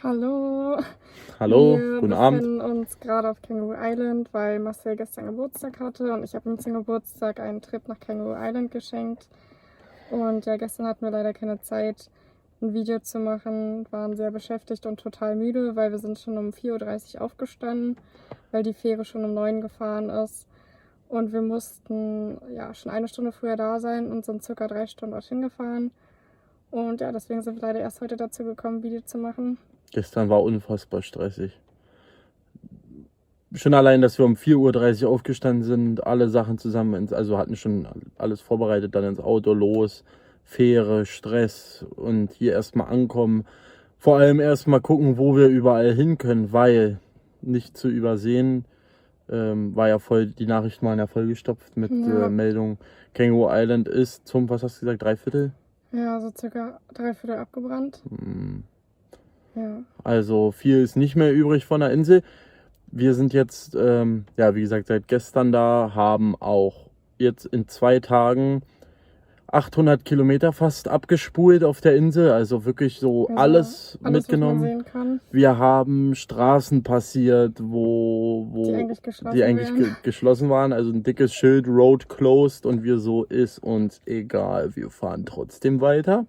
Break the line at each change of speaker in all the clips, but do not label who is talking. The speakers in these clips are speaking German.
Hallo,
Hallo,
wir
guten Abend.
befinden uns gerade auf Kangaroo Island, weil Marcel gestern Geburtstag hatte und ich habe ihm zum Geburtstag einen Trip nach Kangaroo Island geschenkt. Und ja, gestern hatten wir leider keine Zeit, ein Video zu machen, waren sehr beschäftigt und total müde, weil wir sind schon um 4:30 Uhr aufgestanden, weil die Fähre schon um 9 gefahren ist. Und wir mussten ja schon eine Stunde früher da sein und sind circa 3 Stunden dorthin gefahren. Und ja, deswegen sind wir leider erst heute dazu gekommen, ein Video zu machen.
Gestern war unfassbar stressig. Schon allein, dass wir um 4:30 Uhr aufgestanden sind, alle Sachen zusammen, also hatten schon alles vorbereitet, dann ins Auto los, Fähre, Stress und hier erstmal ankommen. Vor allem erstmal gucken, wo wir überall hin können, weil nicht zu übersehen, war ja voll, die Nachrichten waren ja vollgestopft mit
Ja.
Meldung, Kangaroo Island ist zum, was hast du gesagt, Dreiviertel?
Ja, so circa 3/4 abgebrannt. Ja.
Also viel ist nicht mehr übrig von der Insel. Wir sind jetzt, ja, wie gesagt, seit gestern da, haben auch jetzt in 2 Tagen 800 Kilometer fast abgespult auf der Insel. Also wirklich so
Also
alles
alles, was man
mitgenommen.
sehen kann,
Wir haben Straßen passiert,
die
wo
eigentlich geschlossen
die eigentlich
wären.
geschlossen waren. Also ein dickes Schild, Road closed, und wir so, ist uns egal, wir fahren trotzdem weiter.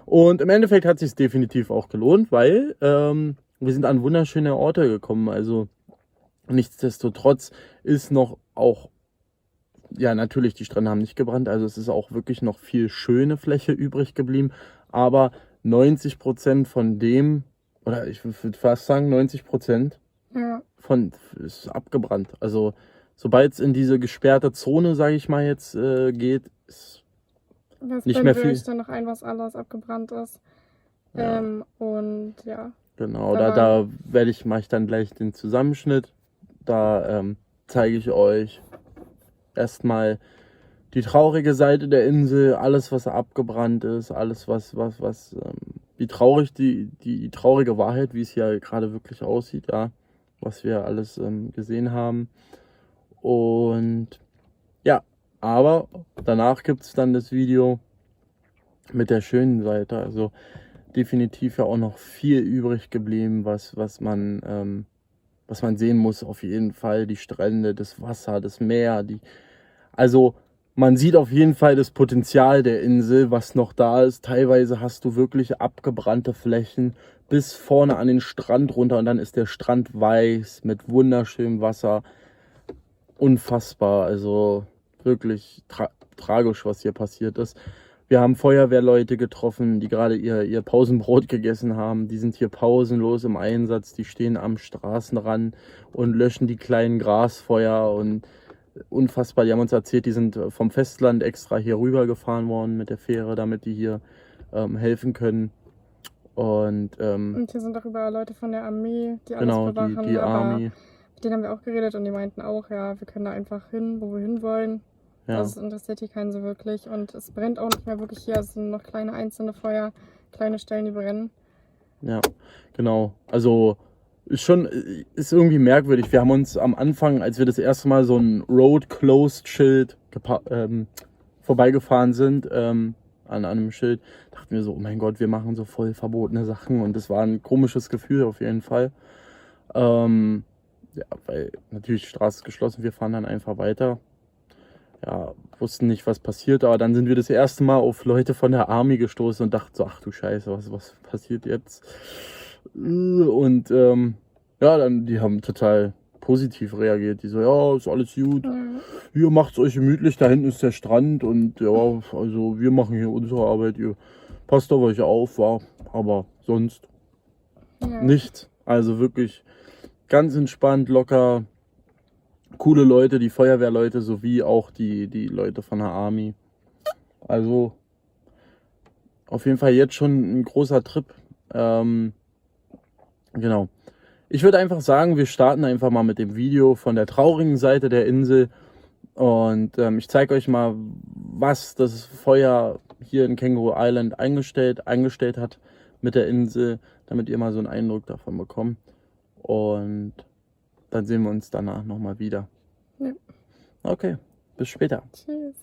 Und im Endeffekt hat sich definitiv auch gelohnt, weil wir sind an wunderschöne Orte gekommen. Also nichtsdestotrotz ist noch auch, ja, natürlich, die Strände haben nicht gebrannt, also es ist auch wirklich noch viel schöne Fläche übrig geblieben, aber 90% von dem, oder ich würde fast sagen 90%
Ja,
von ist abgebrannt. Also sobald es in diese gesperrte Zone, sage ich mal jetzt, geht, ist
das
nicht
blenden
mehr
wir euch
viel.
dann noch ein, was alles abgebrannt ist.
Ja,
Und ja,
genau,
da
da,
waren,
da mache ich dann gleich den Zusammenschnitt. Da zeige ich euch erstmal die traurige Seite der Insel, alles was abgebrannt ist, alles wie traurig die traurige Wahrheit, wie es hier gerade wirklich aussieht, ja, was wir alles gesehen haben. Und ja, aber danach gibt es dann das Video mit der schönen Seite. Also definitiv ja auch noch viel übrig geblieben, was man sehen muss. Auf jeden Fall die Strände, das Wasser, das Meer, also man sieht auf jeden Fall das Potenzial der Insel, was noch da ist. Teilweise hast du wirklich abgebrannte Flächen bis vorne an den Strand runter, und dann ist der Strand weiß mit wunderschönem Wasser. Unfassbar, also wirklich tragisch, was hier passiert ist. Wir haben Feuerwehrleute getroffen, die gerade ihr Pausenbrot gegessen haben. Die sind hier pausenlos im Einsatz. Die stehen am Straßenrand und löschen die kleinen Grasfeuer. Und unfassbar, die haben uns erzählt, die sind vom Festland extra hier rüber gefahren worden mit der Fähre, damit die hier helfen können. Und
und hier sind auch überall Leute von der Armee, die alles
genau,
bewachen,
die
aber
Army.
mit denen haben wir auch geredet und die meinten auch, ja, wir können da einfach hin, wo wir hin wollen.
Ja,
Also es interessiert hier keinen so wirklich und es brennt auch nicht mehr wirklich hier. Es sind noch kleine einzelne Feuer, kleine Stellen, die brennen.
ja, genau. Also ist irgendwie merkwürdig. Wir haben uns am Anfang, als wir das erste Mal so ein Road Closed Schild vorbeigefahren sind, an einem Schild, dachten wir so, oh mein Gott, wir machen so voll verbotene Sachen, und das war ein komisches Gefühl auf jeden Fall. Ja, weil natürlich die Straße ist geschlossen, wir fahren dann einfach weiter. Ja, wussten nicht, was passiert, aber dann sind wir das erste Mal auf Leute von der Army gestoßen und dachten so, ach du Scheiße, was passiert jetzt? Und ja, dann, die haben total positiv reagiert. Die so, ja, ist alles gut.
Ja,
Ihr macht's euch gemütlich, da hinten ist der Strand, und ja, also wir machen hier unsere Arbeit, ihr passt auf euch auf, war, aber sonst
ja.
nichts. Also wirklich ganz entspannt, locker, coole Leute, die Feuerwehrleute sowie auch die Leute von der Army. Also auf jeden Fall jetzt schon ein großer Trip. Genau. Ich würde einfach sagen, wir starten einfach mal mit dem Video von der traurigen Seite der Insel. Und ich zeige euch mal, was das Feuer hier in Kangaroo Island eingestellt hat mit der Insel, damit ihr mal so einen Eindruck davon bekommt. Und dann sehen wir uns danach nochmal wieder.
Ja.
Okay, bis später.
Tschüss.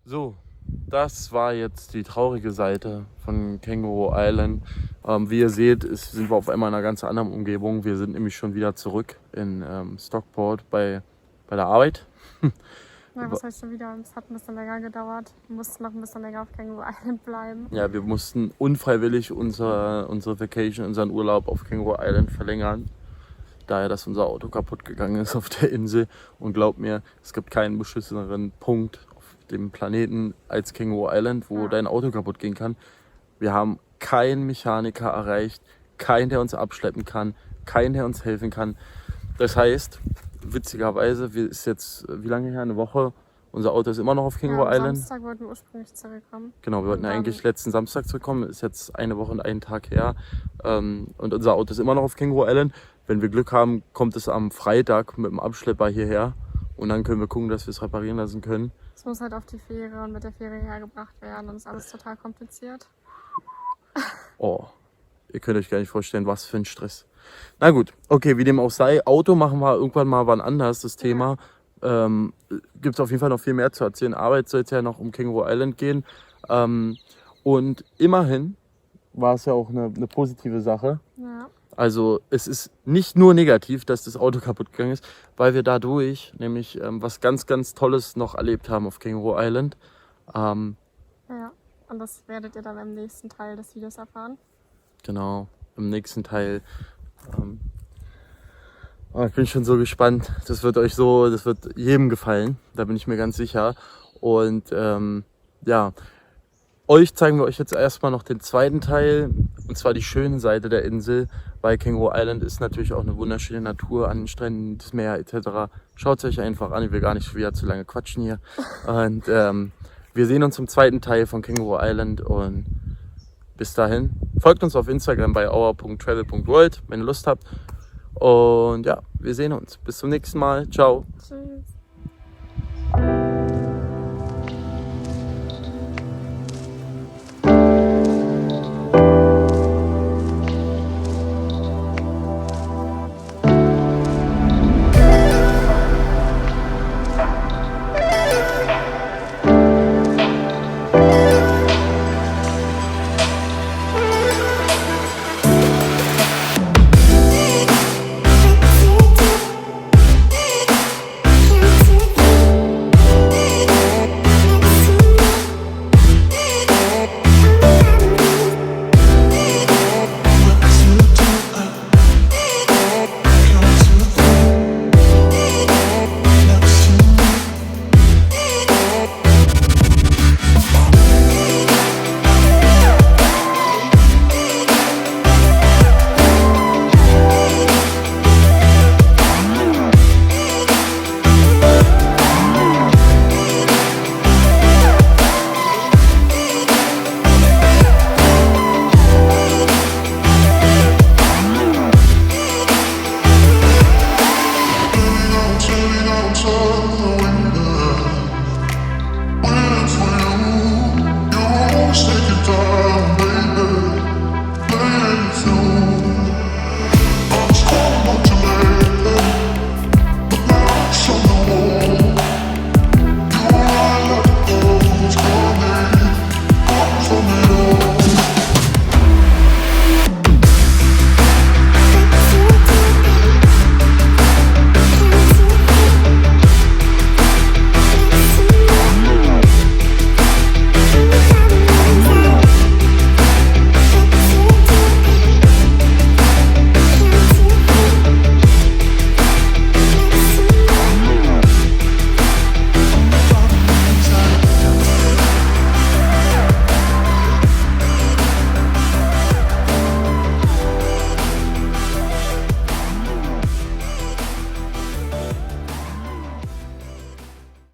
So, das war jetzt die traurige Seite von Kangaroo Island. Wie ihr seht, sind wir auf einmal in einer ganz anderen Umgebung. Wir sind nämlich schon wieder zurück in Stockport bei der Arbeit.
Ja, was heißt schon wieder? Es hat ein bisschen länger gedauert. Wir mussten noch ein bisschen länger auf Kangaroo Island bleiben.
Ja, wir mussten unfreiwillig unsere Vacation, unseren Urlaub auf Kangaroo Island verlängern. Daher, dass unser Auto kaputt gegangen ist auf der Insel. Und glaubt mir, es gibt keinen beschisseneren Punkt auf dem Planeten als Kangaroo Island, wo dein Auto kaputt gehen kann. Wir haben keinen Mechaniker erreicht, keinen, der uns abschleppen kann, keinen, der uns helfen kann. Das heißt, witzigerweise, ist jetzt, wie lange her? Eine Woche. Unser Auto ist immer noch auf Kangaroo
Am
Island.
Samstag wollten wir ursprünglich zurückkommen.
Genau, wir wollten eigentlich letzten Samstag zurückkommen. Ist jetzt eine Woche und einen Tag her. Und unser Auto ist immer noch auf Kangaroo Island. Wenn wir Glück haben, kommt es am Freitag mit dem Abschlepper hierher. Und dann können wir gucken, dass wir es reparieren lassen können.
Es muss halt auf die Fähre und mit der Fähre hergebracht werden. Und ist alles total kompliziert.
Oh, ihr könnt euch gar nicht vorstellen, was für ein Stress. Na gut, okay, wie dem auch sei. Auto machen wir irgendwann mal wann anders, das Thema. Gibt es auf jeden Fall noch viel mehr zu erzählen. Arbeit soll es ja noch um Kangaroo Island gehen. Und immerhin war es ja auch eine positive Sache.
Ja.
Also es ist nicht nur negativ, dass das Auto kaputt gegangen ist, weil wir dadurch nämlich was ganz, ganz Tolles noch erlebt haben auf Kangaroo Island.
Ja, und das werdet ihr dann im nächsten Teil des Videos erfahren.
Genau, im nächsten Teil. Ich bin schon so gespannt. Das wird jedem gefallen, da bin ich mir ganz sicher. Und ja, euch zeigen wir euch jetzt erstmal noch den zweiten Teil, und zwar die schöne Seite der Insel, weil Kangaroo Island ist natürlich auch eine wunderschöne Natur an den Stränden, das Meer etc. Schaut es euch einfach an, ich will gar nicht wieder zu lange quatschen hier. Und wir sehen uns im zweiten Teil von Kangaroo Island und bis dahin folgt uns auf Instagram bei our.travel.world, wenn ihr Lust habt. Und ja, wir sehen uns. Bis zum nächsten Mal. Ciao.
Tschüss.